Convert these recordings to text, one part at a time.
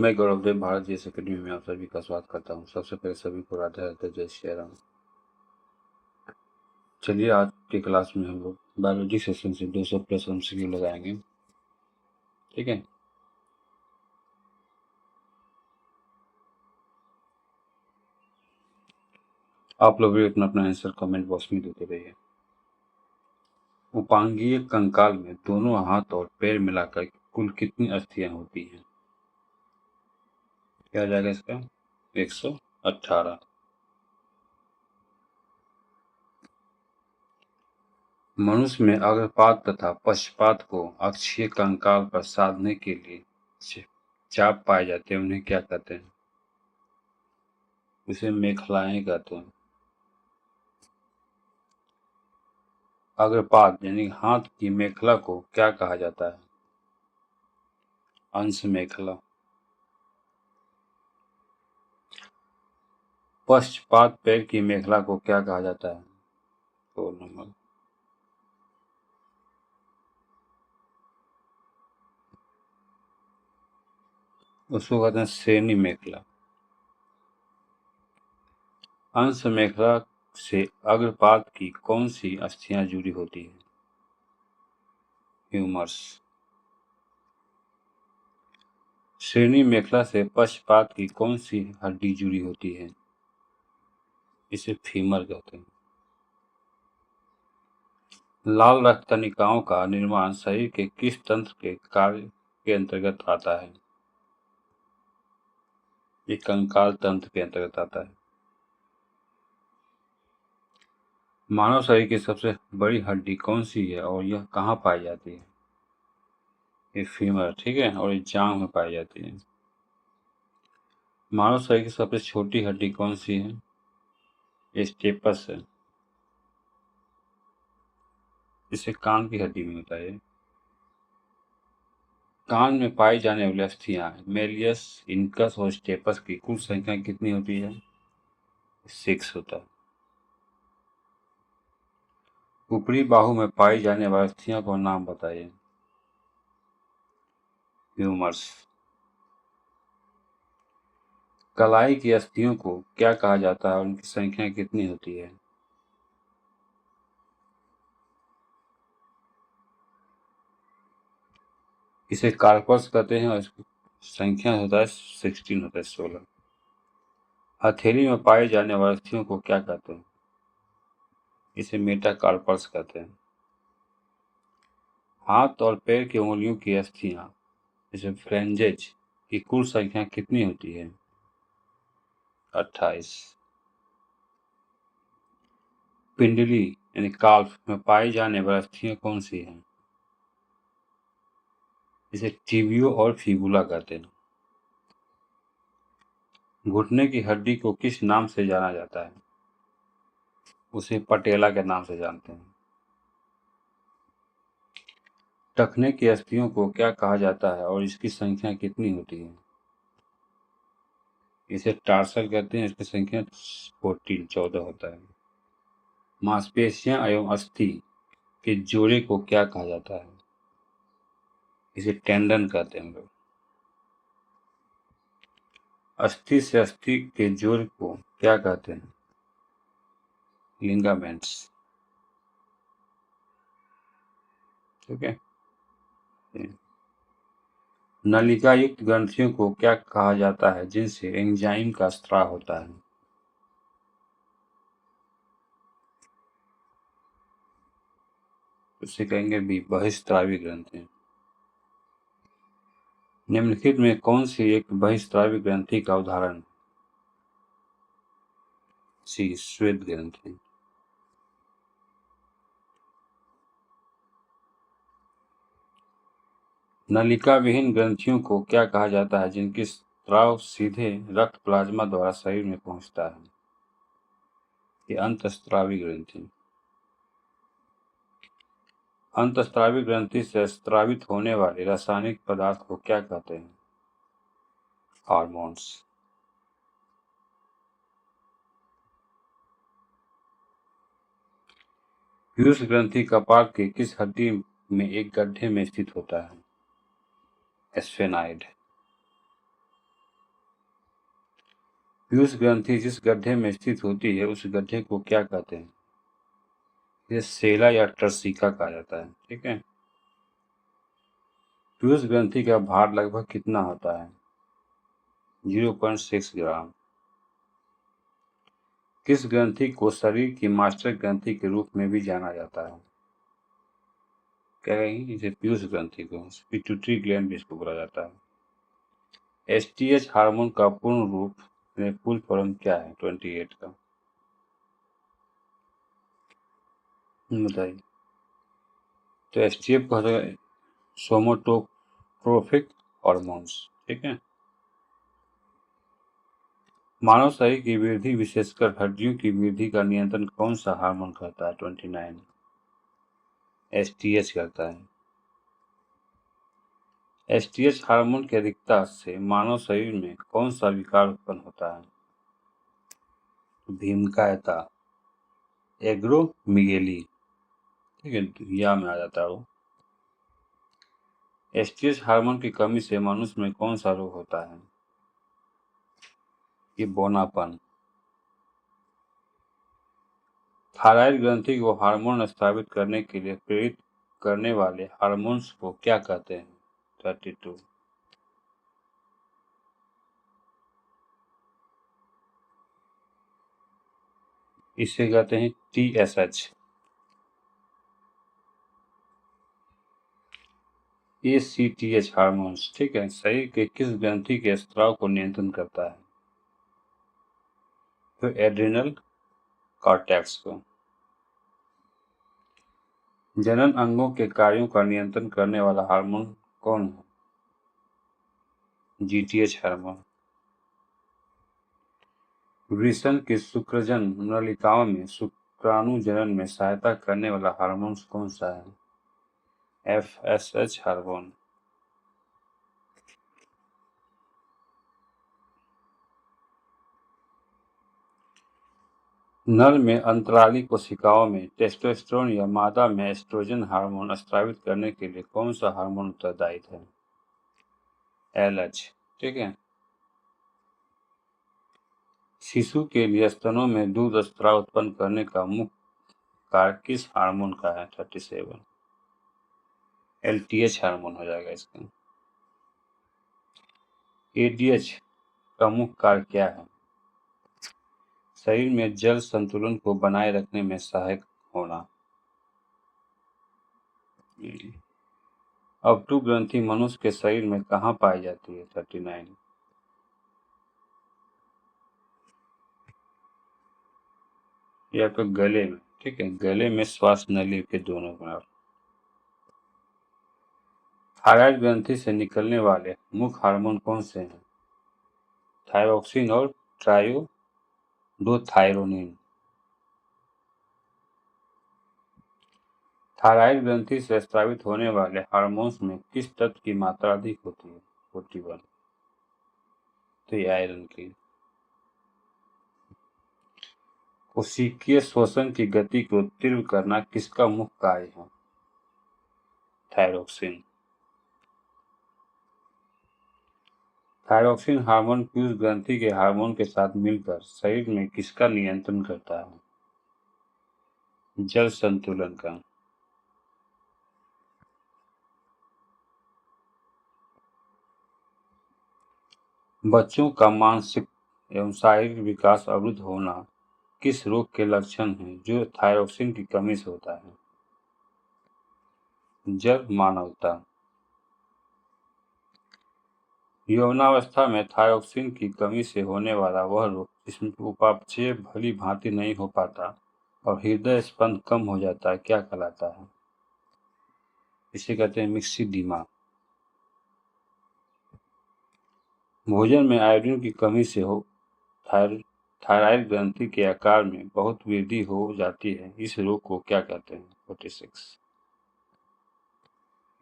मैं गौरवदेव Bharat GS academy में आप सभी का स्वागत करता हूँ। सबसे पहले सभी को राधे राधे, जय श्री राम। चलिए आज की क्लास में हम लोग बायोलॉजी सेशन से 200 प्लस एमसीक्यू लगाएंगे, ठीक है। आप लोग भी अपना अपना आंसर कमेंट बॉक्स में देते रहिए। उपांगीय कंकाल में दोनों हाथ और पैर मिलाकर कुल कितनी अस्थियां होती हैं? क्या हो जाएगा इसका? 118। मनुष्य में अग्रपाद तथा पश्चपाद को अक्षीय कंकाल पर साधने के लिए चाप पाए जाते हैं, उन्हें क्या कहते हैं? उसे मेखलाएं कहते हैं। अग्रपाद यानी हाथ की मेखला को क्या कहा जाता है? अंश मेखला। पश्चपाद पैर की मेखला को क्या कहा जाता है? 2 नंबर। उसको कहते हैं श्रेणी मेखला। अंश मेखला से अग्रपाद की कौन सी अस्थियां जुड़ी होती है? ह्यूमरस। श्रेणी मेखला से पश्चपाद की कौन सी हड्डी जुड़ी होती है? इसे फीमर कहते हैं। लाल रक्त कणिकाओं का निर्माण शरीर के किस तंत्र के कार्य के अंतर्गत आता है? ये कंकाल तंत्र के अंतर्गत आता है। मानव शरीर की सबसे बड़ी हड्डी कौन सी है और यह कहाँ पाई जाती है? ये फीमर, ठीक है, और ये जांघ में पाई जाती है। मानव शरीर की सबसे छोटी हड्डी कौन सी है? ये स्टेपस है। इसे कान की हड्डी में होता है। कान में पाई जाने वाली अस्थियां मेलियस, इनकस और स्टेपस की कुल संख्या कितनी होती है? 6 होता है। ऊपरी बाहु में पाई जाने वाली अस्थियां का नाम बताइए। ह्यूमर्स। कलाई की अस्थियों को क्या कहा जाता है और उनकी संख्या कितनी होती है? इसे कार्पस कहते हैं और इसकी संख्या होता है 16 होता है, 16। हथेली में पाई जाने वाली अस्थियों को क्या कहते हैं? इसे मेटाकार्पस कहते हैं। हाथ और पैर की उंगलियों की अस्थियां, इसे फ्लैंजेज की कुल संख्या कितनी होती है? 28। पिंडली यानी काल्फ में पाई जाने वाली अस्थियां कौन सी हैं? इसे टिबियो और फिबुला कहते हैं। घुटने की हड्डी को किस नाम से जाना जाता है? उसे पटेला के नाम से जानते हैं। टखने की अस्थियों को क्या कहा जाता है और इसकी संख्या कितनी होती है? इसे टार्सल कहते हैं, इसकी संख्या 14 होता है। मांसपेशियां एवं अस्थि के जोड़े को क्या कहा जाता है? इसे टेंडन कहते हैं हम लोग। अस्थि से अस्थि के जोड़ को क्या कहते हैं? लिगामेंट्स, ठीक है। नलिका युक्त ग्रंथियों को क्या कहा जाता है जिनसे एंजाइम का स्त्राव होता है? उसे कहेंगे भी बहिस्त्रावी ग्रंथि। निम्नलिखित में कौन सी एक बहिस्त्रावी ग्रंथि का उदाहरण? सी, श्वेत ग्रंथि। नलिका विहीन ग्रंथियों को क्या कहा जाता है जिनकी स्राव सीधे रक्त प्लाज्मा द्वारा शरीर में पहुंचता है? ये अंतस्त्रावी ग्रंथि। अंतस्त्रावी ग्रंथि से स्रावित होने वाले रासायनिक पदार्थ को क्या कहते हैं? हार्मोन्स। पीयूष ग्रंथि कपाल के किस हड्डी में एक गड्ढे में स्थित होता है? स्फेनाइड। पीयूष ग्रंथि जिस गड्ढे में स्थित होती है उस गड्ढे को क्या कहते हैं? ये सेला या ट्रसिका कहा जाता है। ठीक है। पीयूष ग्रंथि का भार लगभग कितना होता है? 0.6 ग्राम। किस ग्रंथि को शरीर की मास्टर ग्रंथि के रूप में भी जाना जाता है? क्या कहेंगे? इसे पीयूष ग्रंथि को पिट्यूटरी ग्लैंड भी इसको बोला जाता है। एसटीएच हार्मोन का पूर्ण रूप में फुल फॉर्म क्या है 28 का? बताइए। तो एसटीएफ का है सोमाटोट्रोफिक हार्मोन्स। ठीक है। मानव शरीर की वृद्धि विशेषकर हड्डियों की वृद्धि का नियंत्रण कौन सा हार्मोन करता है? 29 एसटीएच करता है। एसटीएच हार्मोन की अधिकता से मानव शरीर में कौन सा विकार उत्पन्न होता है? भीमकायता, एग्रोमिगेली। ठीक है, या में आ जाता है वो। एसटीएच हार्मोन की कमी से मनुष्य में कौन सा रोग होता है? ये बौनापन। थायराइड ग्रंथि को हार्मोन स्रावित करने के लिए प्रेरित करने वाले हार्मोन्स को क्या कहते हैं? 32 इसे कहते हैं टीएसएच। ACTH hormones. ठीक है, शरीर के किस ग्रंथि के स्राव को नियंत्रण करता है? तो एड्रिनल कॉर्टेक्स को। जनन अंगों के कार्यों का नियंत्रण करने वाला हार्मोन कौन है? जीटीएच हार्मोन। वृषण की शुक्रजन नलिकाओं में शुक्राणु जनन में सहायता करने वाला हार्मोन कौन सा है? FSH hormone. नर में अंतराली कोशिकाओं में टेस्टोस्टेरोन या मादा में एस्ट्रोजन हार्मोन स्रावित करने के लिए कौन सा हार्मोन उत्तरदायी है? एलएच। ठीक है। शिशु के लिए स्तनों में दूध स्राव उत्पन्न करने का मुख्य कार्य किस हार्मोन का है? 37 एलटीएच हार्मोन हो जाएगा इसका। एडीएच का मुख्य कार्य क्या है? शरीर में जल संतुलन को बनाए रखने में सहायक होना। अपटू ग्रंथि मनुष्य के शरीर में कहाँ पाई जाती है? 39 या तो गले में। ठीक है, गले में श्वास नली के दोनों तरफ। थायराइड ग्रंथि से निकलने वाले मुख्य हार्मोन कौन से हैं? थायरोक्सिन और ट्रायोडोथायरोनिन। थायराइड ग्रंथि से स्रावित होने वाले हार्मोन्स में किस तत्व की मात्रा अधिक होती है? 41 तो ये आयरन की। कोशिकीय श्वसन की गति को तीव्र करना किसका मुख्य कार्य है? थायरोक्सिन। थायरोक्सिन हार्मोन पीयूष ग्रंथि के हार्मोन के साथ मिलकर शरीर में किसका नियंत्रण करता है? जल संतुलन का। बच्चों का मानसिक एवं शारीरिक विकास अवरुद्ध होना किस रोग के लक्षण हैं जो थायरोक्सिन की कमी से होता है? जल मानवता। यौवनावस्था में थायरोक्सिन की कमी से होने वाला वह रोग जिसमें उपापचय भली भांति नहीं हो पाता और हृदय स्पंद कम हो जाता है क्या कहलाता है? इसे कहते हैं मिक्सिडीमा। भोजन में आयोडीन की कमी से हो थायराइड ग्रंथि के आकार में बहुत वृद्धि हो जाती है, इस रोग को क्या कहते हैं? 46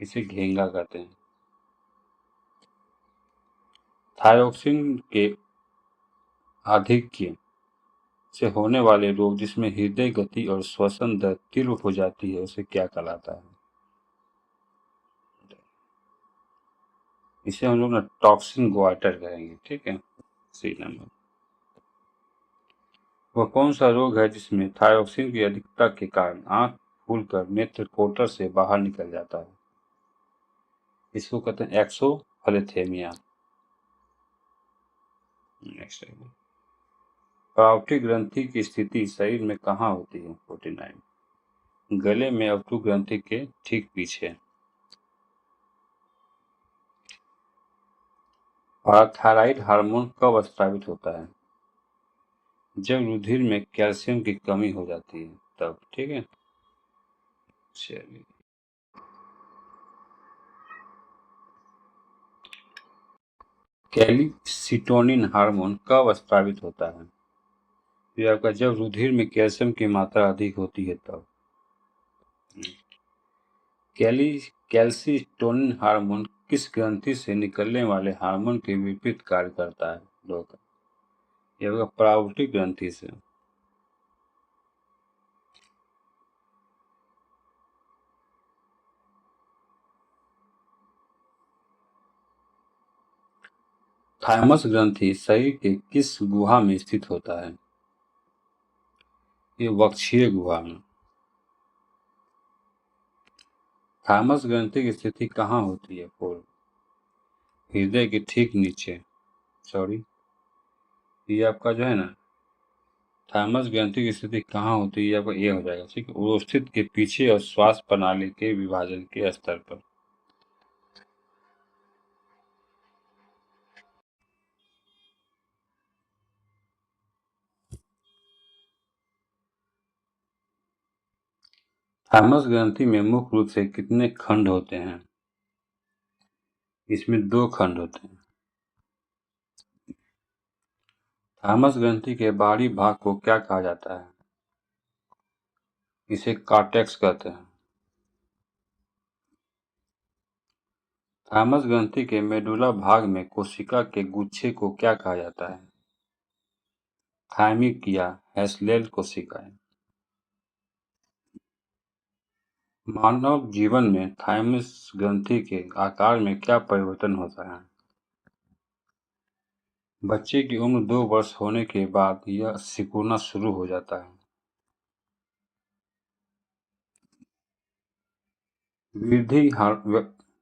इसे घेंगा कहते हैं। थायरोक्सिन के आधिक्य से होने वाले रोग जिसमें हृदय गति और श्वसन दर तीव्र हो जाती है उसे क्या कहलाता है? इसे हम लोग ना टॉक्सिन गोइटर कहेंगे। ठीक है, सी नंबर। वह कौन सा रोग है जिसमें थायरोक्सिन की अधिकता के कारण आंख फूलकर नेत्र कोटर से बाहर निकल जाता है? इसको कहते हैं एक्सोफलेथेमिया। नेक्स्ट, पावटी ग्रंथि की स्थिति शरीर में कहाँ होती है? 49, गले में अवटु ग्रंथि के ठीक पीछे। पाराथायराइड हार्मोन कब स्रावित होता है? जब रुधिर में कैल्शियम की कमी हो जाती है तब। ठीक है, चलिए। कैल्सिटोनिन हार्मोन कब स्रावित होता है? ये आपका जब रुधिर में कैल्शियम की मात्रा अधिक होती है तब। कैल्सिटोनिन हार्मोन किस ग्रंथि से निकलने वाले हार्मोन के विपरीत कार्य करता है? ये आपका पावटी ग्रंथि से। थाइमस ग्रंथि शरीर के किस गुहा में स्थित होता है? ये वक्षीय गुहा में। थाइमस ग्रंथि की स्थिति कहाँ होती है? हृदय के ठीक नीचे। सॉरी, ये आपका जो है ना, थाइमस ग्रंथि की स्थिति कहाँ होती है? आपका ये हो जाएगा, ठीक है, उरोस्थित के पीछे और श्वास प्रणाली के विभाजन के स्तर पर। थाइमस ग्रंथि में मुख्य रूप से कितने खंड होते हैं? इसमें 2 खंड होते हैं। थाइमस ग्रंथि के बाहरी भाग को क्या कहा जाता है? इसे कॉर्टेक्स कहते हैं। थाइमस ग्रंथि के मेडुला भाग में कोशिका के गुच्छे को क्या कहा जाता है? थाइमिक या हैसलेल कोशिकाएं। मानव जीवन में थाइमस ग्रंथि के आकार में क्या परिवर्तन होता है? बच्चे की उम्र 2 वर्ष होने के बाद यह सिकुड़ना शुरू हो जाता है।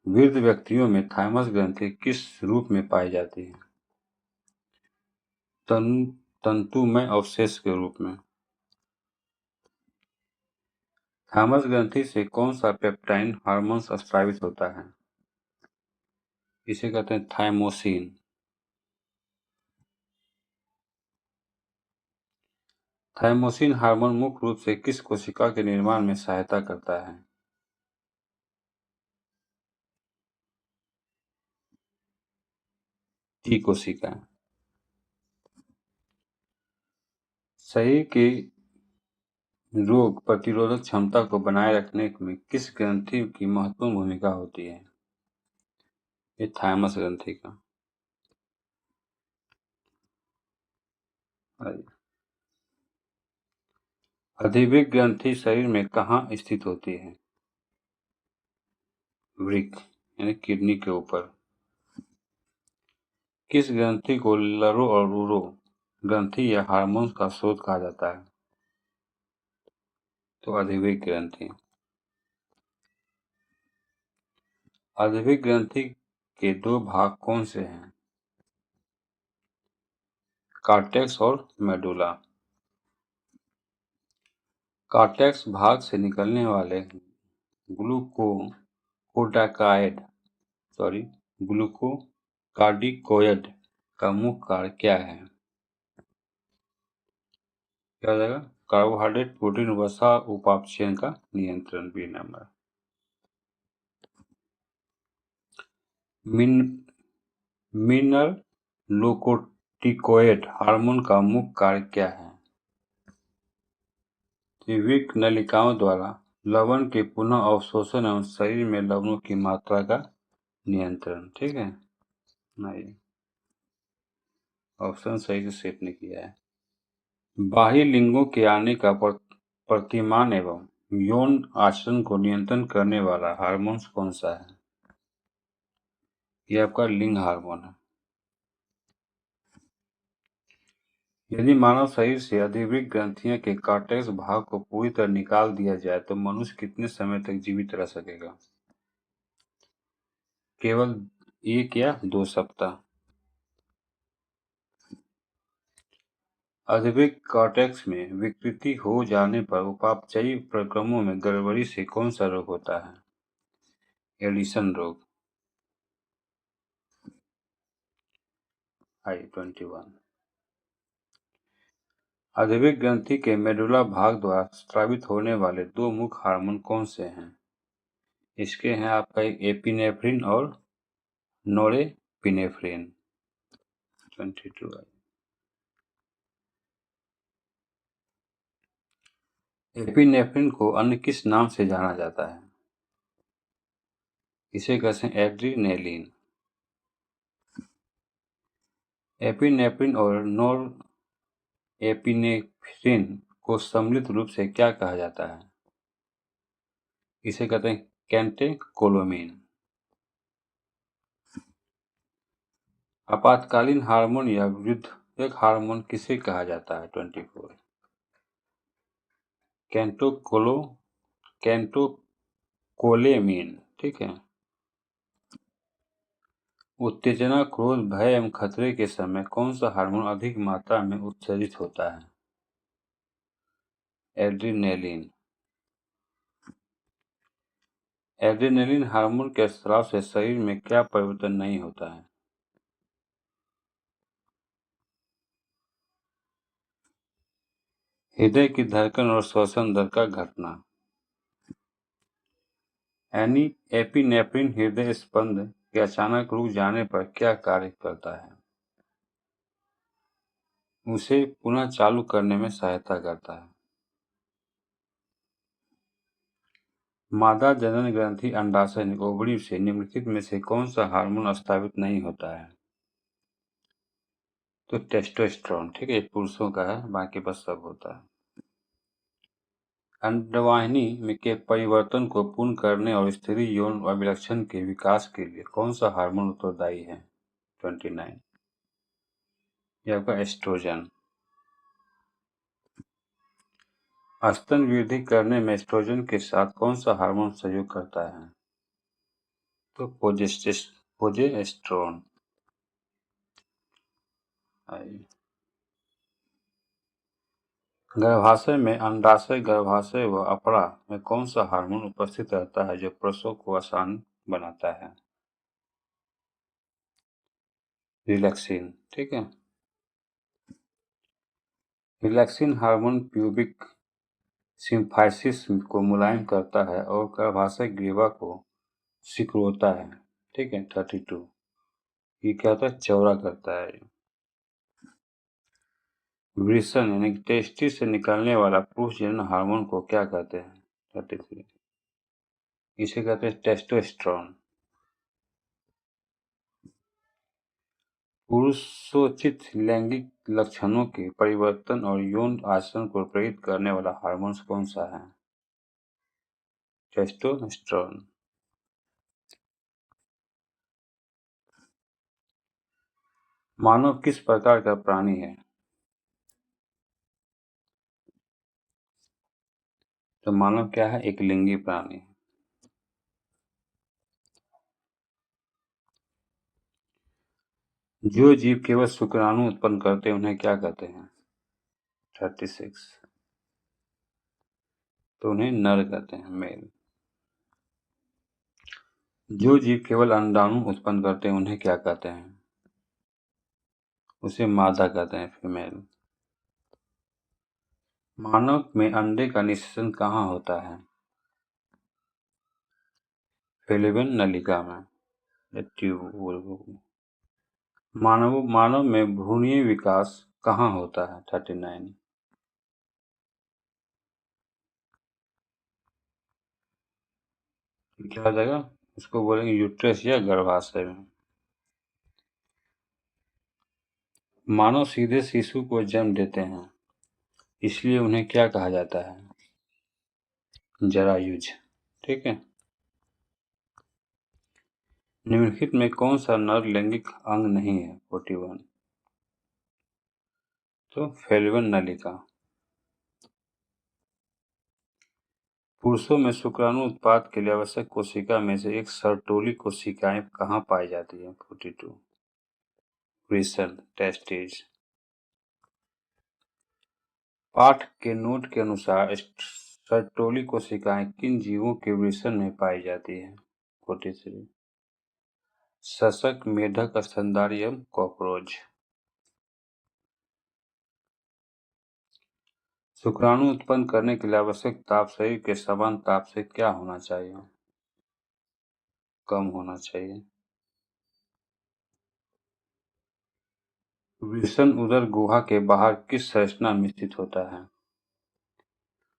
वृद्ध व्यक्तियों में थाइमस ग्रंथि किस रूप में पाई जाती है? तंतुमय अवशेष के रूप में। थाइमस ग्रंथि से कौन सा पेप्टाइन हार्मोन स्रावित होता है? इसे कहते हैं थाइमोसिन। थाइमोसिन हार्मोन मुख्य रूप से किस कोशिका के निर्माण में सहायता करता है? टी कोशिका। शरीर की रोग प्रतिरोधक क्षमता को बनाए रखने में किस ग्रंथि की महत्वपूर्ण भूमिका होती है? ये थाइमस ग्रंथि का। अधिवृक्क ग्रंथि शरीर में कहाँ स्थित होती है? वृक्क यानी किडनी के ऊपर। किस ग्रंथि को लरो और रूरो ग्रंथि या हार्मोन का स्रोत कहा जाता है? तो अधिवृक्क ग्रंथि। अधिवृक्क ग्रंथि के 2 भाग कौन से हैं? कॉर्टेक्स और मेडुला। कॉर्टेक्स भाग से निकलने वाले ग्लूकोकोर्टिकॉइड ग्लूकोकार्टिकोइड का मुख्य कार्य क्या है? क्या हो जाएगा? कार्बोहाइड्रेट प्रोटीन वसा उपापचयन का नियंत्रण। B number. मिनरलोकोर्टिकोइड हार्मोन का मुख्य कार्य क्या है? वृक्क नलिकाओं द्वारा लवण के पुनः अवशोषण एवं शरीर में लवणों की मात्रा का नियंत्रण। ठीक है, नहीं, ऑप्शन सही से सेट नहीं किया है। बाह्य लिंगों के आने का प्रतिमान एवं यौन आचरण को नियंत्रण करने वाला हार्मोन कौन सा है? ये आपका लिंग हार्मोन है। यदि मानव शरीर से अधिवृक्क ग्रंथियों के कॉर्टेक्स भाग को पूरी तरह निकाल दिया जाए तो मनुष्य कितने समय तक जीवित रह सकेगा? केवल 1 या 2 सप्ताह। अधिवृक्क कॉर्टेक्स में विकृति हो जाने पर उपापचयी प्रक्रमों में गड़बड़ी से कौन सा रोग होता है? एडिशन रोग। I-21। अधिवृक्क ग्रंथि के मेडुला भाग द्वारा स्रावित होने वाले 2 मुख्य हार्मोन कौन से हैं? इसके हैं आपका एपिनेफ्रिन और नोरेपिनेफ्रिन। 22। एपिनेफ्रिन को अन्य किस नाम से जाना जाता है? इसे कहते हैं एड्रीनेलिन। एपिनेफ्रिन और नोरेपिनेफ्रिन को सम्मिलित रूप से क्या कहा जाता है? इसे कहते हैं कैटेकोलोमिन। आपातकालीन हार्मोन या युद्धक हार्मोन किसे कहा जाता है? 24। कैटेकोलेमिन। ठीक है। उत्तेजना, क्रोध, भय एवं खतरे के समय कौन सा हार्मोन अधिक मात्रा में उत्सर्जित होता है? एड्रीनेलिन। एड्रेनलिन हार्मोन के स्राव से शरीर में क्या परिवर्तन नहीं होता है? हृदय की धड़कन और श्वसन दर का घटना। एपिनेफ्रिन हृदय स्पंद के अचानक रुक जाने पर क्या कार्य करता है? उसे पुनः चालू करने में सहायता करता है। मादा जनन ग्रंथि अंडाशय ओवरी से निम्नलिखित में से कौन सा हार्मोन स्रावित नहीं होता है? तो टेस्टोस्टेरोन। ठीक है, पुरुषों का है, बाकी बस सब होता है। अंडवाहिनी के परिवर्तन को पूर्ण करने और स्त्री यौन अभिलक्षण के विकास के लिए कौन सा हार्मोन उत्तरदायी है? 29। यह आपका एस्ट्रोजन। स्तन वृद्धि करने में एस्ट्रोजन के साथ कौन सा हार्मोन सहयोग करता है? तो प्रोजेस्टेरोन। गर्भाशय में अंडाशय, गर्भाशय व अफरा में कौन सा हार्मोन उपस्थित रहता है जो प्रसव को आसान बनाता है? रिलैक्सिन। ठीक है। रिलैक्सिन हार्मोन प्यूबिक सिम्फाइसिस को मुलायम करता है और गर्भाशय ग्रीवा को सिकुड़ता है। ठीक है। 32। ये क्या होता है? चौड़ा करता है। वृषण यानी टेस्टिस से निकलने वाला पुरुष जनन हार्मोन को क्या कहते हैं? 33। इसे कहते हैं टेस्टोस्टेरोन। पुरुषोचित लैंगिक लक्षणों के परिवर्तन और यौन आचरण को प्रेरित करने वाला हार्मोन कौन सा है? टेस्टोस्टेरोन। मानव किस प्रकार का प्राणी है? तो मानव क्या है? एक लिंगी प्राणी। जो जीव केवल शुक्राणु उत्पन्न करते हैं उन्हें क्या कहते हैं? 36। तो उन्हें नर कहते हैं, मेल। जो जीव केवल अंडाणु उत्पन्न करते हैं उन्हें क्या कहते हैं? उसे मादा कहते हैं, फीमेल। मानव में अंडे का निषेचन कहाँ होता है? फेल्लोपियन नलिका में, ट्यूब। मानव में भ्रूणीय विकास कहाँ होता है? 39। क्या हो जाएगा? इसको बोलेंगे यूट्रस या गर्भाशय में। मानव सीधे शिशु को जन्म देते हैं, इसलिए उन्हें क्या कहा जाता है? जरायुज। ठीक है। निम्नलिखित में कौन सा नर लैंगिक अंग नहीं है? 41। तो फेल्वियन नलिका। पुरुषों में शुक्राणु उत्पाद के लिए आवश्यक कोशिका में से एक सर्टोली कोशिकाएं कहाँ पाई जाती है? 42 वृषण टेस्टिस। पाठ के नोट के अनुसार सर्टोली कोशिकाएं किन जीवों के वृषण में पाई जाती है? 43 शशक, मेढक, स्तनधारी एवं कॉकरोच। शुक्राणु उत्पन्न करने के लिए आवश्यक ताप शरीर के समान ताप से क्या होना चाहिए? कम होना चाहिए। वृषण उदर गुहा के बाहर किस संरचना में स्थित होता है?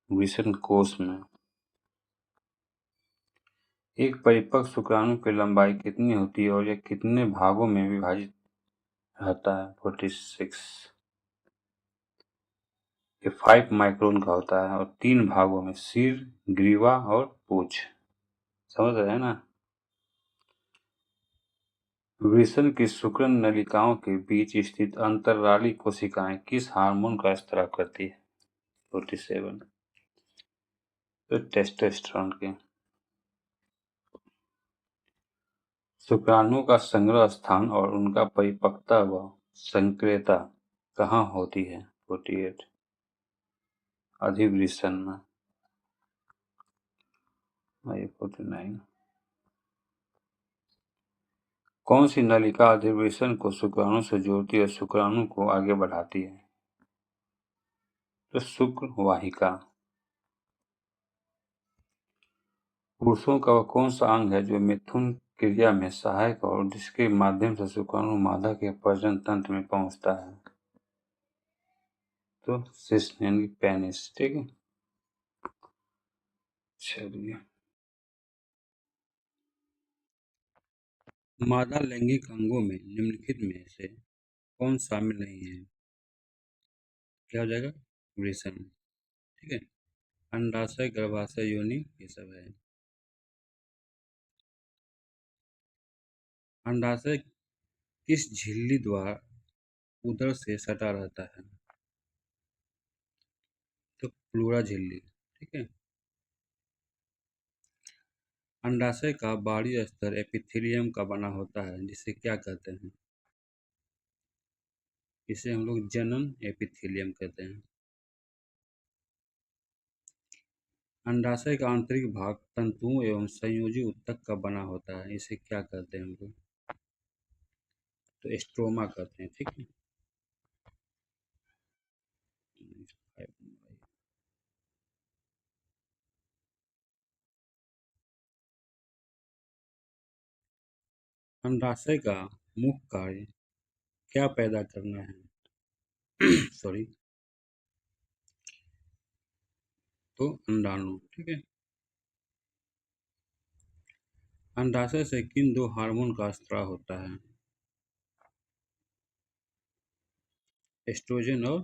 वृषण कोश में। एक परिपक्व शुक्राणु की लंबाई कितनी होती है और यह कितने भागों में विभाजित रहता है? 46 ये 5 माइक्रोन का होता है और 3 भागों में, सिर, ग्रीवा और पूंछ। समझ रहे हैं ना? वृषण की शुक्राणु नलिकाओं के बीच स्थित अंतराली कोशिकाएं किस हार्मोन का स्त्राव करती है? 47 तो टेस्टोस्टेरोन के। शुक्राणुओं का संग्रह स्थान और उनका परिपक्वता व संक्रियता कहाँ होती है? 48 अधिवृषण में। 49 कौन सी नलिका अधिवृषण को शुक्राणु से जोड़ती है और शुक्राणु को आगे बढ़ाती है? तो शुक्र वाहिका। पुरुषों का वह कौन सा अंग है जो मिथुन क्रिया में सहायक और जिसके माध्यम से शुक्राणु मादा के प्रजनन तंत्र में पहुंचता है? तो शिश्न यानी पेनिस। ठीक है, चलिए। मादा लैंगिक अंगों में निम्नलिखित में से कौन शामिल नहीं है? क्या हो जाएगा? वृषण। ठीक है, अंडाशय, गर्भाशय, योनि, ये सब है। अंडाशय किस झिल्ली द्वारा उदर से सटा रहता है? तो प्लूरा झिल्ली। ठीक है। अंडाशय का बाहरी स्तर एपिथेलियम का बना होता है जिसे क्या कहते हैं? इसे हम लोग जनन एपिथेलियम कहते हैं। अंडाशय का आंतरिक भाग तंतुओं एवं संयोजी ऊतक का बना होता है, इसे क्या कहते हैं हम लोग? तो स्ट्रोमा कहते हैं। ठीक है। अंडाशय का मुख्य कार्य क्या पैदा करना है? सॉरी, तो अंडाणु। ठीक है। अंडाशय से किन दो हार्मोन का स्त्राव होता है? एस्ट्रोजन और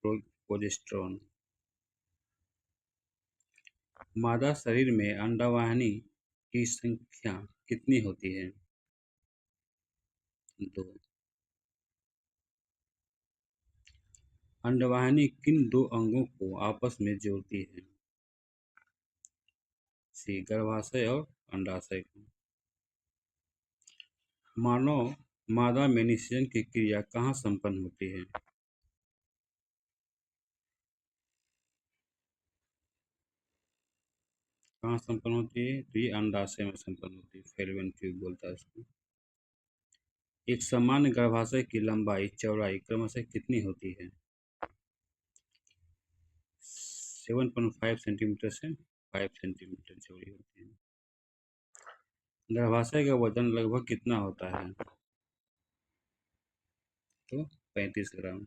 प्रोजेस्टेरोन। मादा शरीर में अंडवाहिनी की संख्या कितनी होती है? 2। अंडवाहिनी किन दो अंगों को आपस में जोड़ती है? सी, गर्भाशय और अंडाशय को। मानव मादा में निषेचन की क्रिया कहाँ संपन्न होती है? कहाँ संपन्न होती है? तो ये अंडाशय में संपन्न होती है, फेल्लोपियन ट्यूब बोलता है इसको। एक सामान्य गर्भाशय की लंबाई चौड़ाई क्रमशः कितनी होती है? 7.5 सेंटीमीटर से 5 सेंटीमीटर चौड़ी होती है। गर्भाशय का वजन लगभग कितना होता है? तो 35 ग्राम।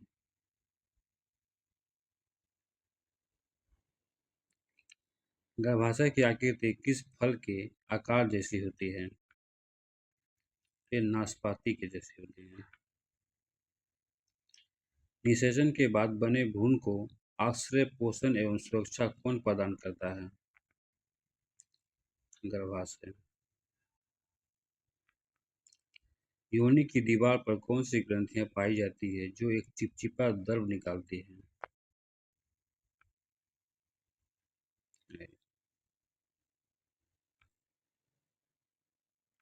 गर्भाशय की आकृति किस फल के आकार जैसी होती है? ये नाशपाती के जैसी होती है। निषेचन के बाद बने भ्रूण को आश्रय, पोषण एवं सुरक्षा कौन प्रदान करता है? गर्भाशय। योनि की दीवार पर कौन सी ग्रंथियां पाई जाती है जो एक चिपचिपा द्रव निकालती है?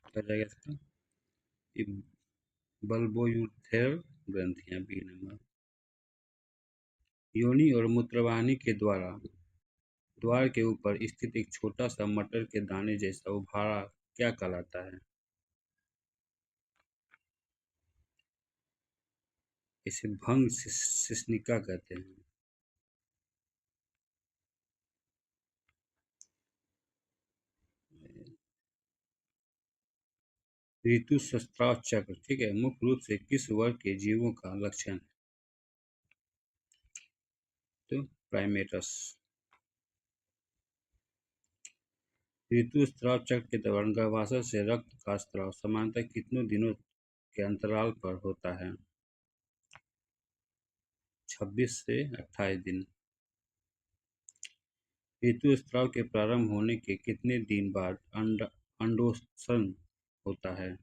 क्या जाएगा इसका? ये बल्बोयूथेर ग्रंथियां, बी नंबर। योनि और मूत्रवाहिनी के द्वार के ऊपर स्थित एक छोटा सा मटर के दाने जैसा उभारा क्या कहलाता है? इसे भंग शिश्निका कहते हैं। ऋतुस्राव चक्र, ठीक है, मुख्य रूप से किस वर्ग के जीवों का लक्षण है? तो प्राइमेटस। ऋतुस्राव चक्र के दौरान गर्भाशय से रक्त का स्राव सामान्यतः कितने दिनों के अंतराल पर होता है? 26 से 28 दिन। ऋतुस्राव के प्रारंभ होने के कितने दिन बाद अंडोत्सर्जन होता है?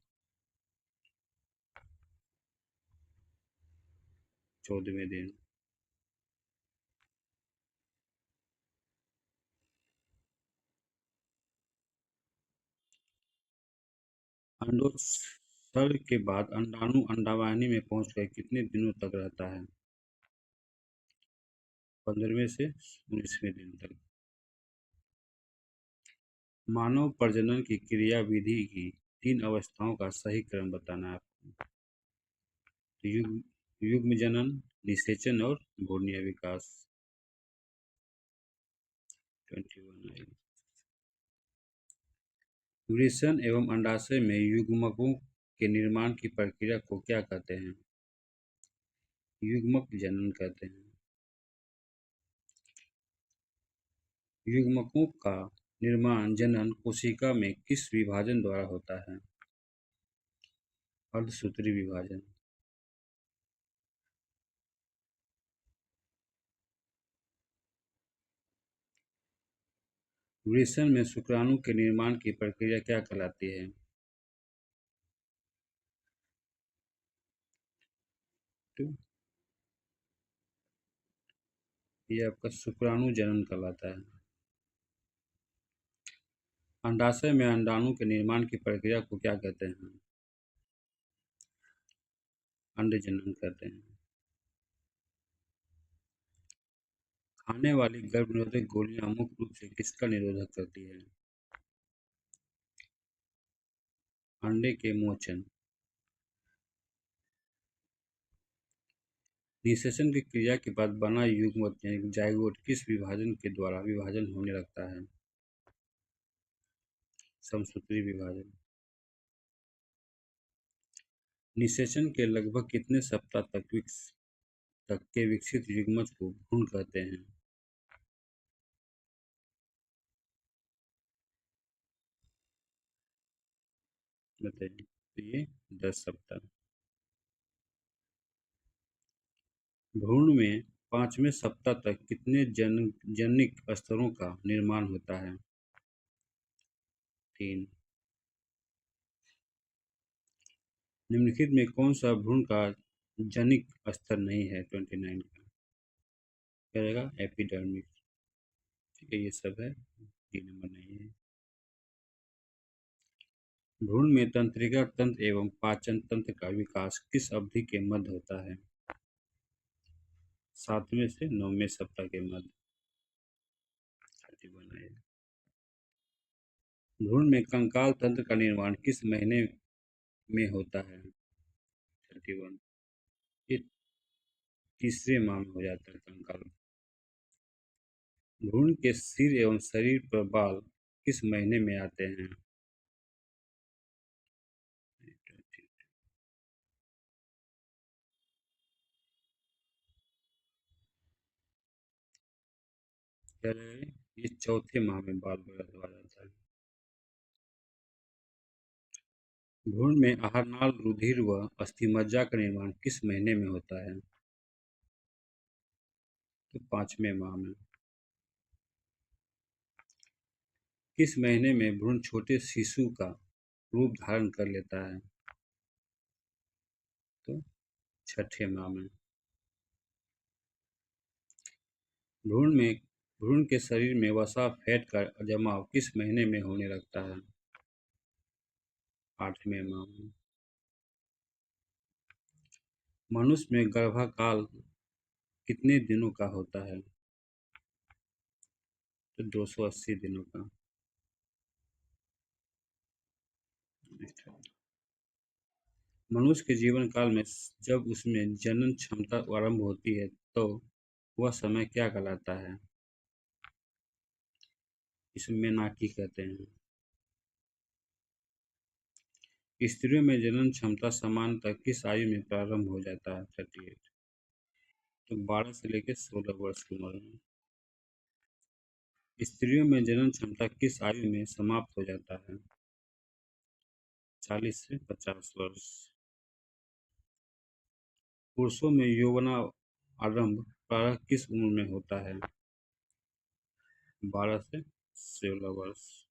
14वें दिन। अंडोत्सर्जन के बाद अंडाणु अंडावाहिनी में पहुंचकर कितने दिनों तक रहता है? 15वें से 19वें दिन तक। मानव प्रजनन की क्रियाविधि की 3 अवस्थाओं का सही क्रम बताना है आपको। तो युग्म जनन, निषेचन और भ्रूणीय विकास। 21। वृषण एवं अंडाशय में युग्मकों के निर्माण की प्रक्रिया को क्या कहते हैं? युग्मक जनन कहते हैं। युग्मकों का निर्माण जनन कोशिका में किस विभाजन द्वारा होता है? अर्धसूत्री विभाजन। वृषण में शुक्राणु के निर्माण की प्रक्रिया क्या कहलाती है? तो ये आपका शुक्राणु जनन कहलाता है। अंडाशय में अंडाणु के निर्माण की प्रक्रिया को क्या कहते हैं? अंड जनन कहते हैं। खाने वाली गर्भ निरोधक गोलियां मुख्य रूप से किसका निरोधक करती है? अंडे के मोचन। निषेचन की क्रिया के बाद बना युग्मक यानी जाइगोट किस विभाजन के द्वारा विभाजन होने लगता है? समसूत्री विभाजन। निषेचन के लगभग कितने सप्ताह तक के विकसित युग्मक को भ्रूण कहते हैं? बताइए। तो ये 10 सप्ताह। भ्रूण में 5वें सप्ताह तक कितने जनिक स्तरों का निर्माण होता है? 3। निम्नलिखित में कौन सा भ्रूण का जनिक स्तर नहीं है? 29 का क्या रहेगा? एपिडर्मिस। ठीक है, ये सब है, 3 नंबर नहीं है। भ्रूण में तंत्रिका तंत्र एवं पाचन तंत्र का विकास किस अवधि के मध्य होता है? 7वें से 9वें सप्ताह के मध्य। 31 है। भ्रूण में कंकाल तंत्र का निर्माण किस महीने में होता है? 31। ये तीसरे माह में हो जाता है कंकाल। भ्रूण के सिर एवं शरीर पर बाल किस महीने में आते हैं? क्या रहेगा? ये चौथे माह में बाल वगैरह आ जाता है। भ्रूण में आहारनाल, रुधिर व अस्थिमज्जा का निर्माण किस महीने में होता है? तो 5वें माह में। किस महीने में भ्रूण छोटे शिशु का रूप धारण कर लेता है? तो छठे माह में। भ्रूण के शरीर में वसा फैट का जमाव किस महीने में होने लगता है? आठवें माह में। मनुष्य में गर्भकाल कितने दिनों का होता है? तो 280 दिनों का। मनुष्य के जीवन काल में जब उसमें जनन क्षमता आरंभ होती है तो वह समय क्या कहलाता है? इसे मेनाकी कहते हैं। स्त्रियों में जनन क्षमता सामान्यतः किस आयु में प्रारंभ हो जाता है? 38। तो 12 से लेकर 16 वर्ष की उम्र में। स्त्रियों में जनन क्षमता किस आयु में समाप्त हो जाता है? 40 से 50 वर्ष। पुरुषों में यौवनारंभ प्रारंभ किस उम्र में होता है? 12 से 16 वर्ष।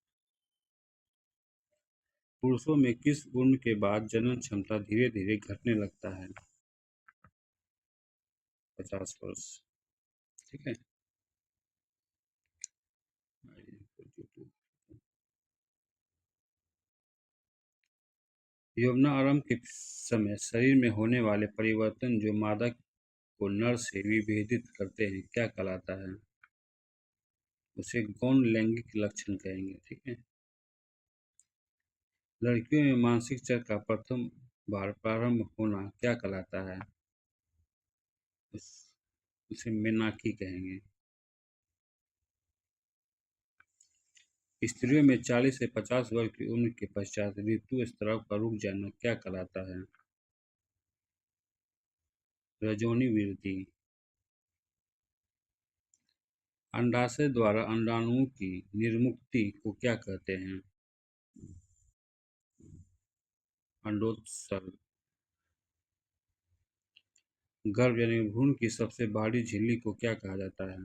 पुरुषों में किस उम्र के बाद जनन क्षमता धीरे धीरे घटने लगता है? 50 वर्ष। ठीक है। यौवनारंभ के समय शरीर में होने वाले परिवर्तन जो मादा को नर से विभेदित करते हैं क्या कहलाता है? उसे गौण लैंगिक लक्षण कहेंगे। ठीक है। लड़कियों में मासिक चक्र का प्रथम बार प्रारंभ होना क्या कहलाता है? उस- उसे मेनाकी कहेंगे। स्त्रियों में 40 से 50 वर्ष की उम्र के पश्चात ऋतुस्राव का रुक जाना क्या कहलाता है? रजोनी वृद्धि। अंडाशय द्वारा अंडाणुओं की निर्मुक्ति को क्या कहते हैं? अंडोत्सर्ग। गर्भ यानी भ्रूण की सबसे बाहरी झिल्ली को क्या कहा जाता है?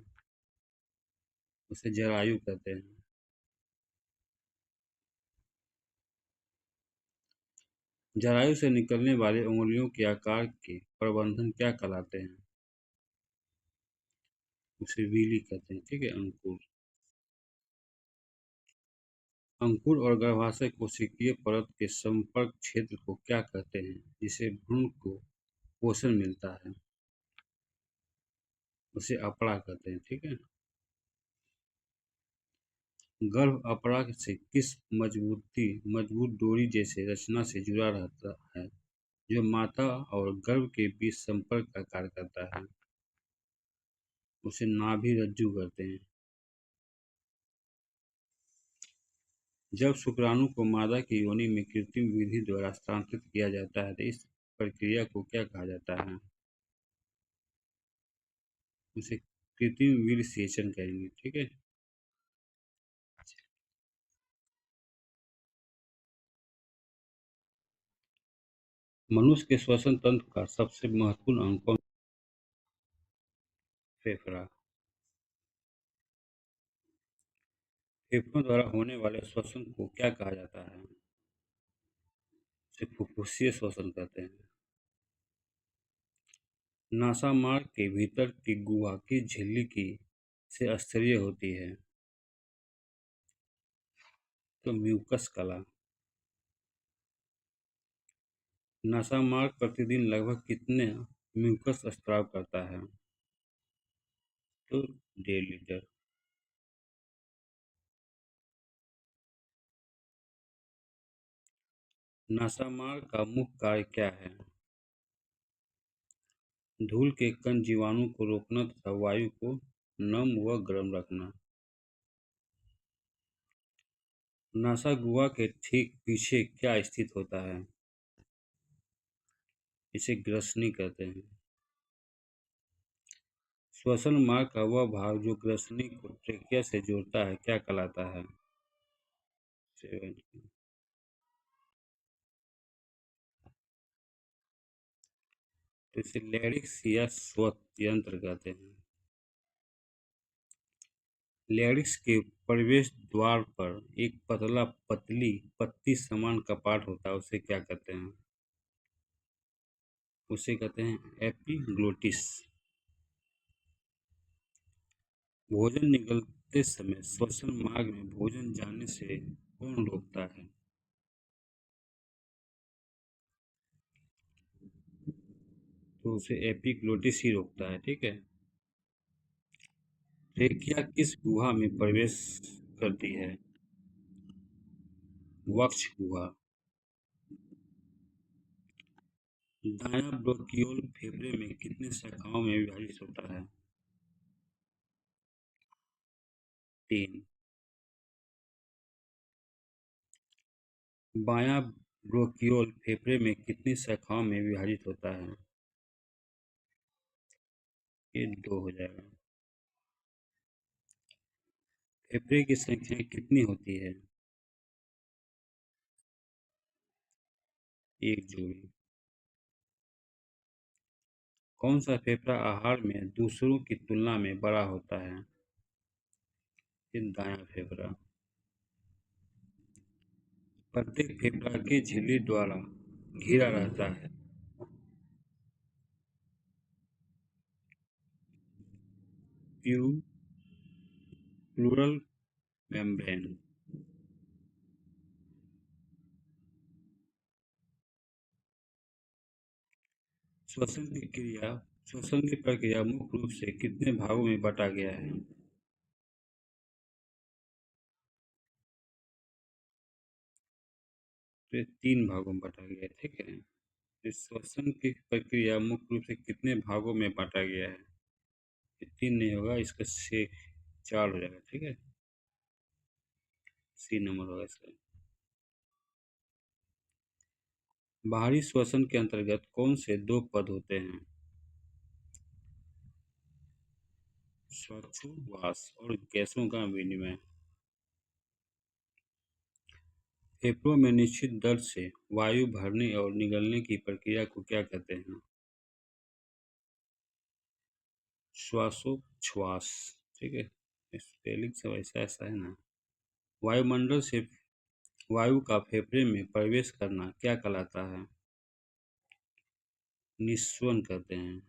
उसे जरायु कहते हैं। जरायु से निकलने वाले उंगलियों के आकार के प्रबंधन क्या कहलाते हैं? उसे वीली कहते हैं। ठीक है। अंकुर। अंकुर और गर्भाशय कोशिकीय परत के संपर्क क्षेत्र को क्या कहते हैं जिसे भ्रूण को पोषण मिलता है? उसे अपड़ा कहते हैं। ठीक है। गर्भ अपरा से किस मजबूत डोरी जैसे रचना से जुड़ा रहता है जो माता और गर्भ के बीच संपर्क का कार्य करता है? उसे नाभि रज्जु कहते हैं। जब शुक्राणु को मादा की योनि में कृत्रिम विधि द्वारा स्थानांतरित किया जाता है तो इस प्रक्रिया को क्या कहा जाता है? उसे कृत्रिम वीर्य सेचन कहेंगे। ठीक है। मनुष्य के श्वसन तंत्र का सबसे महत्वपूर्ण अंग कौन? फेफड़ा। फेफड़ों द्वारा होने वाले श्वसन को क्या कहा जाता है? उसे फुफ्फुसीय श्वसन कहते हैं। नासामार्ग के भीतर की गुहा किस झिल्ली की से स्तरीय होती है? तो म्यूकस कला। नासामार्ग प्रतिदिन लगभग कितने म्यूकस स्त्राव करता है? तो 1.5 लीटर। नासामार्ग का मुख्य कार्य क्या है? धूल के कण जीवाणु को रोकना तथा वायु को नम व गर्म रखना। नासा गुहा के ठीक पीछे क्या स्थित होता है? इसे ग्रसनी कहते हैं। श्वसन मार्ग का वह भाग जो ग्रसनी को ट्रेकिया से जोड़ता है क्या कहलाता है? 7। तो इसे लैरिक्स या श्वत यंत्र कहते हैं। लैरिक्स के प्रवेश द्वार पर एक पतला पतली पत्ती समान कपाट होता है उसे क्या कहते हैं? उसे कहते हैं एपिग्लोटिस। भोजन निगलते समय श्वसन मार्ग में भोजन जाने से कौन रोकता है? तो उसे एपिग्लोटिस ही रोकता है। ठीक है। ट्रेकिया किस गुहा में प्रवेश करती है? वक्ष गुहा। दायां ब्रोंकियोल फेफड़े में कितने शाखाओं में विभाजित होता है? 3। बायां ब्रोंकियोल फेफड़े में कितनी शाखाओं में विभाजित होता है? ये 2 हो जाएगा। फेफड़े की संख्या कितनी होती है? एक जोड़ी। कौन सा फेफड़ा आहार में दूसरों की तुलना में बड़ा होता है? ये दायां फेफड़ा। प्रत्येक फेफड़ा के झिल्ली द्वारा घिरा रहता है। Pleural membrane. श्वसन की प्रक्रिया मुख्य रूप से कितने भागों में बांटा गया है? तो ये 3 भागों में बांटा गया है। ठीक है। इस श्वसन की प्रक्रिया मुख्य रूप से कितने भागों में बांटा गया है? ये 3 नहीं होगा, इसका 4 हो जाएगा। ठीक है। सी नंबर होगा इसका। बाहरी श्वसन के अंतर्गत कौन से 2 पद होते हैं? श्वासोच्छ्वास और गैसों का विनिमय। फेफड़ों में निश्चित दर से वायु भरने और निगलने की प्रक्रिया को क्या कहते हैं? श्वासोच्छ्वास। ठीक है। स्पेलिंग सब ऐसा ऐसा है ना। वायुमंडल से वायु का फेफड़े में प्रवेश करना क्या कहलाता है? निस्वन कहते हैं।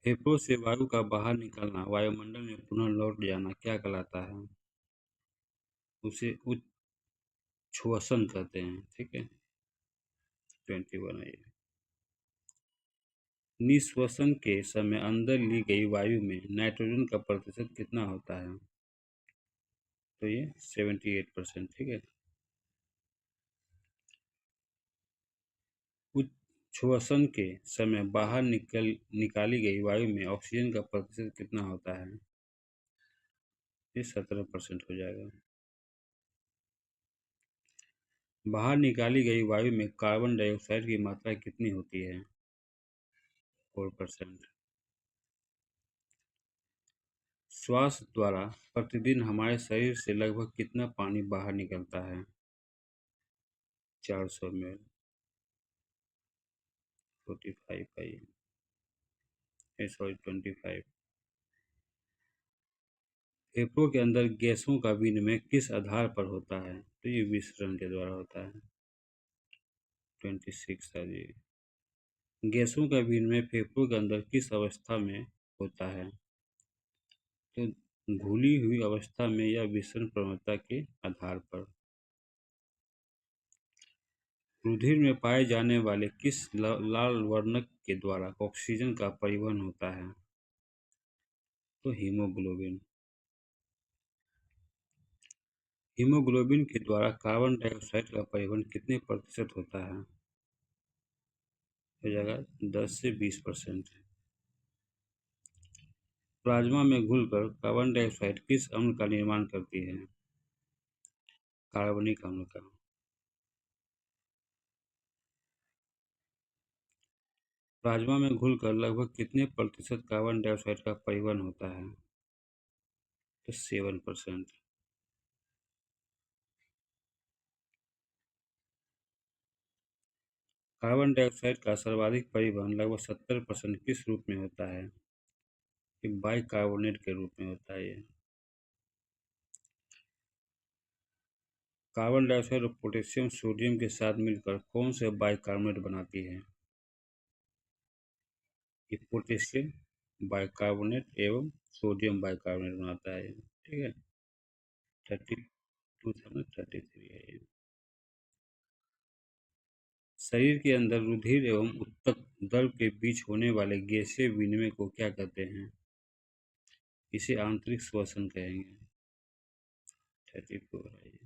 फेफड़ों से वायु का बाहर निकलना, वायुमंडल में पुनः लौट जाना क्या कहलाता है? उसे उच्छ्वसन कहते हैं। ठीक है। 21 है ये। निःश्वसन के समय अंदर ली गई वायु में नाइट्रोजन का प्रतिशत कितना होता है? तो ये 78%। ठीक है। उच्छ्वसन के समय बाहर निकाली गई वायु में ऑक्सीजन का प्रतिशत कितना होता है? ये 17% हो जाएगा। बाहर निकाली गई वायु में कार्बन डाइऑक्साइड की मात्रा कितनी होती है? 4%। श्वास द्वारा प्रतिदिन हमारे शरीर से लगभग कितना पानी बाहर निकलता है? 400 ml। 45 का ये सॉरी 25। फेफड़ों के अंदर गैसों का विनिमय किस आधार पर होता है? तो ये विसरण के द्वारा होता है। 26 है जी। गैसों का विनिमय फेफड़ों के अंदर किस अवस्था में होता है? तो घुली हुई अवस्था में या विसरण प्रवणता के आधार पर। रुधिर में पाए जाने वाले किस लाल वर्णक के द्वारा ऑक्सीजन का परिवहन होता है? तो हीमोग्लोबिन। हीमोग्लोबिन के द्वारा कार्बन डाइऑक्साइड का परिवहन कितने प्रतिशत होता है? हो जाएगा 10 से 20%। प्लाज्मा में घुलकर कार्बन डाइऑक्साइड किस अम्ल का निर्माण करती है? कार्बनिक अम्ल का। प्लाज्मा में घुलकर लगभग कितने प्रतिशत कार्बन डाइऑक्साइड का परिवहन होता है? तो 7%। कार्बन डाइऑक्साइड का सर्वाधिक परिवहन लगभग 70% किस रूप में होता है? कि बाइकार्बोनेट के रूप में होता है ये। कार्बन डाइऑक्साइड और पोटेशियम सोडियम के साथ मिलकर कौन से बाइकार्बोनेट बनाती है? ये पोटेशियम बाइकार्बोनेट एवं सोडियम बाइकार्बोनेट बनाता है, ठीक है। 32 था ना, 33 है ये। शरीर के अंदर रुधिर एवं ऊतक द्रव के बीच होने वाले गैसीय विनिमय को क्या कहते हैं? इसे आंतरिक श्वसन कहेंगे। 34 है ये।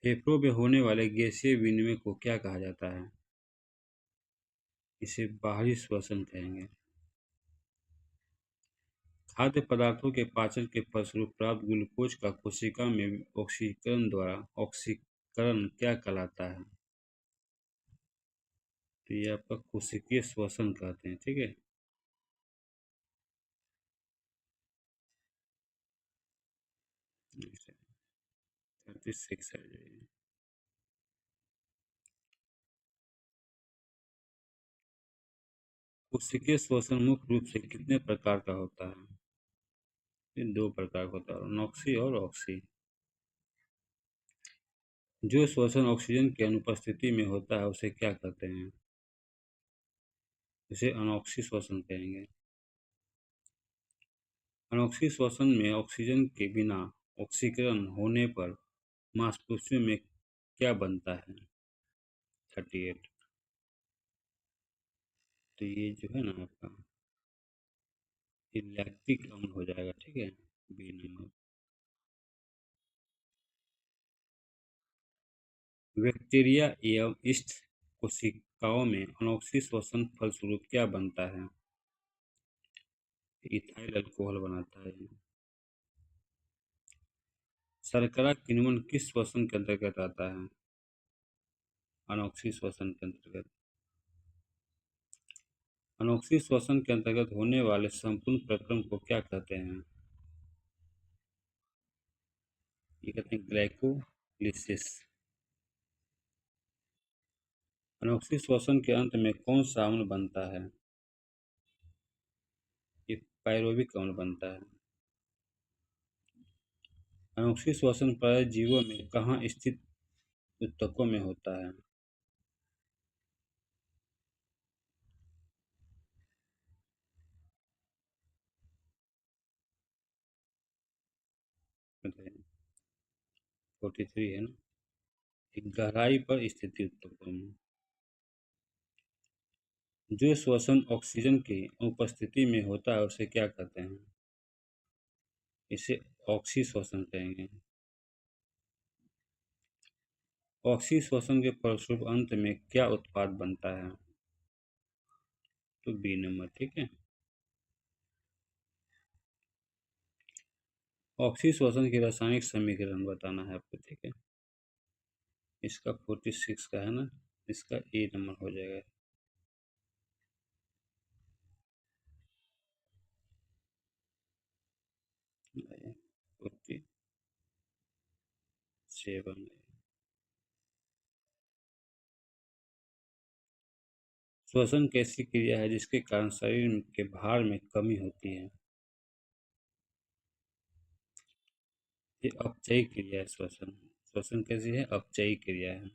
फेफड़ों में होने वाले गैसीय विनिमय को क्या कहा जाता है? इसे बाहरी श्वसन कहेंगे। खाद्य पदार्थों के पाचन के फलस्वरूप प्राप्त ग्लूकोज का कोशिका में ऑक्सीकरण द्वारा ऑक्सीकरण क्या कहलाता है? तो ये आपका कोशिकीय श्वसन कहते हैं, ठीक है। Next, 36 है ये। कोशिकीय श्वसन मुख्य रूप से कितने प्रकार का होता है? ये 2 प्रकार का होता है, नॉक्सी और ऑक्सी। जो श्वसन ऑक्सीजन की अनुपस्थिति में होता है उसे क्या कहते हैं? इसे अनॉक्सी श्वसन कहेंगे। अनॉक्सी श्वसन में ऑक्सीजन के बिना ऑक्सीकरण होने पर मांसपेशियों में क्या बनता है? 38। तो ये जो है ना आपका, ये लैक्टिक अम्ल हो जाएगा, ठीक है, बी नंबर। बैक्टीरिया एवं यीस्ट कोशिकाओं में अनॉक्सी श्वसन फलस्वरूप क्या बनता है? इथाइल अल्कोहल बनाता है। शर्करा किण्वन किस श्वसन के अंतर्गत आता है? अनॉक्सी श्वसन के अंतर्गत। अनॉक्सी श्वसन के अंतर्गत होने वाले संपूर्ण प्रक्रम को क्या कहते हैं? ये कहते हैं ग्लाइकोलिसिस। अनॉक्सी श्वसन के अंत में कौन सा अम्ल बनता है? ये पायरोविक अम्ल बनता है। अनॉक्सी श्वसन प्रायः जीवों में कहाँ स्थित ऊतकों में होता है? बताइए। 43 है ना। एक गहराई पर स्थित ऊतकों में। जो श्वसन ऑक्सीजन की उपस्थिति में होता है उसे क्या कहते हैं? इसे ऑक्सी श्वसन कहेंगे। ऑक्सी श्वसन के फलस्वरूप अंत में क्या उत्पाद बनता है? तो बी नंबर, ठीक है। ऑक्सी श्वसन की रासायनिक समीकरण बताना है आपको, ठीक है। इसका 46 का है ना, इसका ए नंबर हो जाएगा। बताइए। 47। श्वसन कैसी क्रिया है जिसके कारण शरीर के भार में कमी होती है? ये अपचयी क्रिया है श्वसन। श्वसन कैसी है? अपचयी क्रिया है।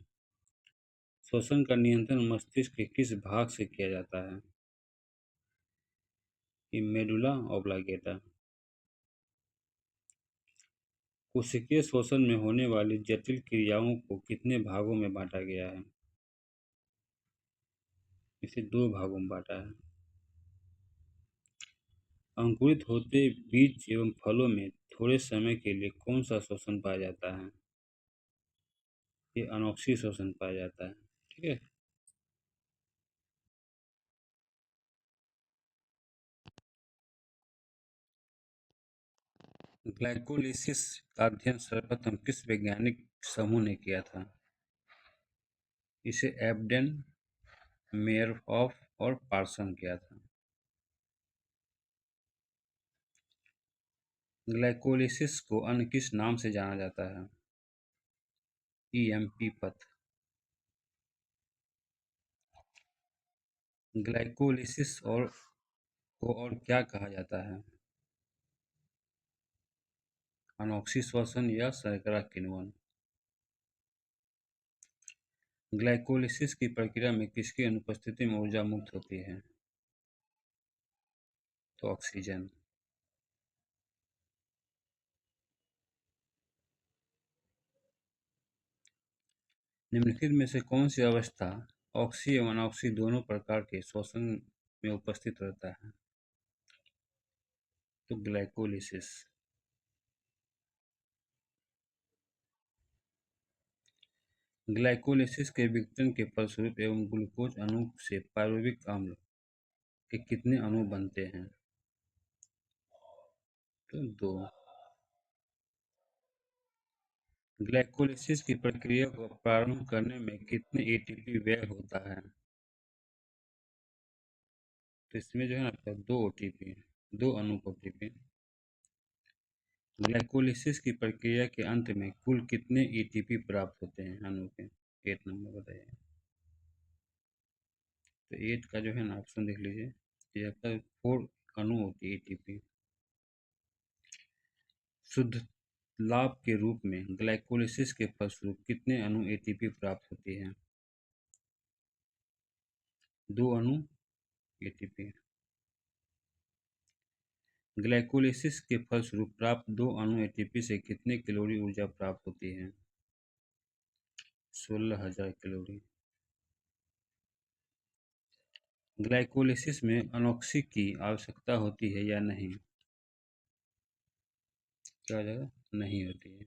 श्वसन का नियंत्रण मस्तिष्क के किस भाग से किया जाता है? ये मेडुला ऑब्लांगेटा। कोशिकीय श्वसन में होने वाली जटिल क्रियाओं को कितने भागों में बांटा गया है? इसे 2 भागों में बांटा है। अंकुरित होते बीज एवं फलों में थोड़े समय के लिए कौन सा श्वसन पाया जाता है? ये अनॉक्सी श्वसन पाया जाता है, ठीक है। ग्लाइकोलिसिस का अध्ययन सर्वप्रथम किस वैज्ञानिक समूह ने किया था? इसे एबडेन, मेयरहोफ और पार्सन किया था। ग्लाइकोलिसिस को अन्य किस नाम से जाना जाता है? ईएमपी पथ। ग्लाइकोलिसिस को और क्या कहा जाता है? अनोक्सी श्वसन या शर्करा किण्वन। ग्लाइकोलिसिस की प्रक्रिया में किसकी अनुपस्थिति में ऊर्जा मुक्त होती है? तो ऑक्सीजन। निम्नलिखित में से कौन सी अवस्था ऑक्सी एवं अनॉक्सी दोनों प्रकार के श्वसन में उपस्थित रहता है? तो ग्लाइकोलिसिस। ग्लाइकोलिसिस के विघटन के फलस्वरूप एवं ग्लूकोज अणु से पायरुविक अम्ल के कितने अणु बनते हैं? तो 2। ग्लाइकोलिसिस की प्रक्रिया को प्रारंभ करने में कितने एटीपी व्यय होता है? तो इसमें जो है ना आपका 2 ओटीपी, 2 अनुप ओटीपी। ग्लाइकोलिसिस की प्रक्रिया के अंत में कुल कितने एटीपी प्राप्त होते हैं अणु के? 8 नंबर बताइए। तो 8 का जो है ना ऑप्शन देख लीजिए, ये आपका 4 अणु होती है एटीपी। शुद्ध लाभ के रूप में ग्लाइकोलिसिस के फलस्वरूप कितने अणु एटीपी प्राप्त होती है? 2 अणु एटीपी। ग्लाइकोलिसिस के फलस्वरूप प्राप्त 2 अणु एटीपी से कितने कैलोरी ऊर्जा प्राप्त होती है? 16,000 कैलोरी। ग्लाइकोलिसिस में अनोक्सी की आवश्यकता होती है या नहीं? क्या हो जाएगा? नहीं होती है।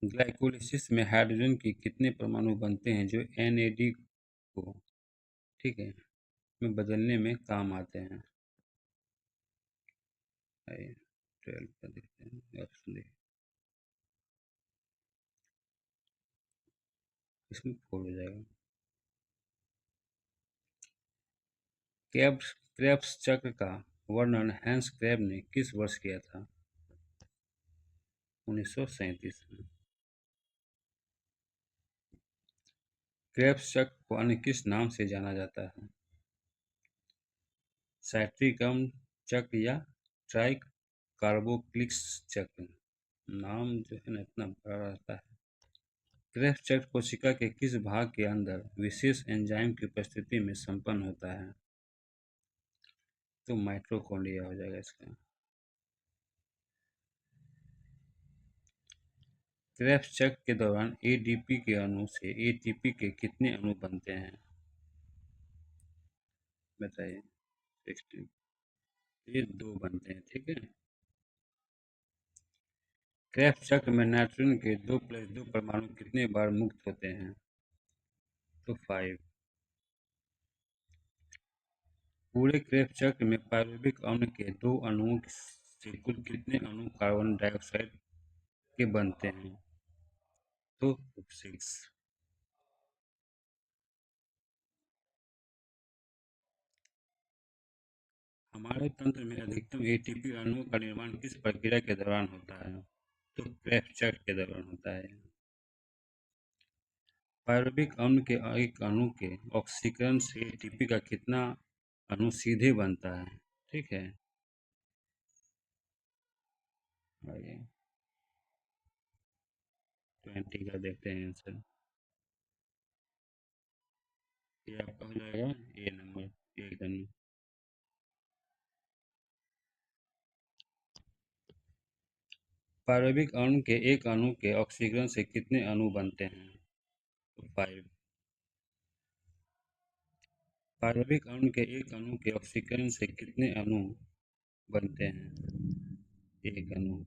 ग्लाइकोलिसिस में हाइड्रोजन के कितने परमाणु बनते हैं जो NAD को, ठीक है, में बदलने में काम आते हैं? 12 का देखते हैं ऑप्शन देखिए, इसमें 4 हो जाएगा। क्रेब्स चक्र का वर्णन हैंस क्रेब ने किस वर्ष किया था? 1937 में। क्रेब्स चक्र को अन्य किस नाम से जाना जाता है? साइट्रिक चक्र या ट्राई कार्बोक्सिलिक चक्र। नाम जो है ना इतना बड़ा रहता है। क्रेब्स चक्र कोशिका के किस भाग के अंदर विशेष एंजाइम की उपस्थिति में संपन्न होता है? तो माइटोकॉन्ड्रिया हो जाएगा इसका। क्रेब्स चक्र के दौरान ADP के अणु से ATP के कितने अणु बनते हैं? बताइए। 16। ये 2 बनते हैं, ठीक है। क्रेब्स चक्र में नाइट्रोजन के 2+2 परमाणु कितने बार मुक्त होते हैं? तो 5। पूरे क्रेब्स चक्र में पायरुविक अम्ल के 2 अणुओं से कुल कितने अणु कार्बन डाइऑक्साइड के बनते हैं? तो 6। हमारे तंत्र में अधिकतम ATP अणुओं का निर्माण किस प्रक्रिया के दौरान होता है? तो क्रेब्स चक्र के दौरान होता है। पायरुविक अम्ल के एक अणु के ऑक्सीकरण से ATP का कितना अणु सीधे बनता है? ठीक है। आइए 20 का देखते हैं आंसर। ये आपका हो जाएगा A नंबर, एक अणु। पायरुविक अणु के एक अणु के ऑक्सीकरण से कितने अणु बनते हैं? तो 5। पायरुविक अणु के एक अणु के ऑक्सीकरण से कितने अणु बनते हैं? एक अणु।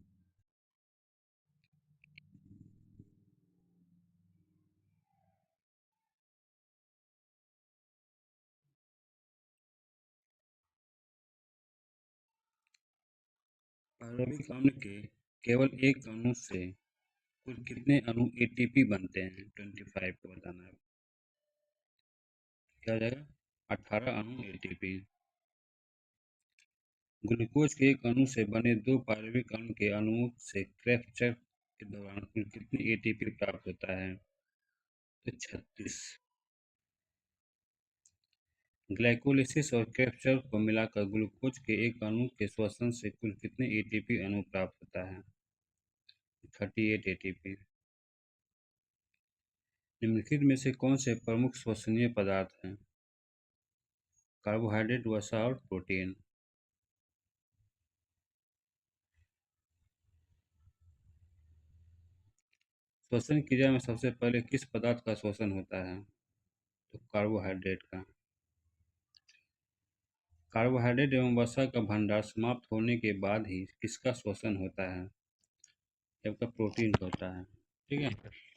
पायरुविक अम्ल के केवल एक अणु से कुल कितने अणु ATP बनते हैं? 25 को बताना है। क्या हो जाएगा? 18 अणु ATP। ग्लूकोज के एक अणु से बने 2 पायरुविक अम्ल के अणुओं से क्रेब्स चक्र के दौरान कुल कितनी ATP प्राप्त होता है? तो 36। ग्लाइकोलिसिस और कैप्चर को मिलाकर ग्लूकोज के एक अणु के श्वसन से कुल कितने एटीपी अणु प्राप्त होता है? 38 एटीपी। निम्नलिखित में से कौन से प्रमुख श्वसनीय पदार्थ हैं? कार्बोहाइड्रेट, वसा और प्रोटीन। श्वसन क्रिया में सबसे पहले किस पदार्थ का श्वसन होता है? तो कार्बोहाइड्रेट का। कार्बोहाइड्रेट एवं वसा का भंडार समाप्त होने के बाद ही किसका श्वसन होता है? जबकि प्रोटीन का होता है। ठीक है।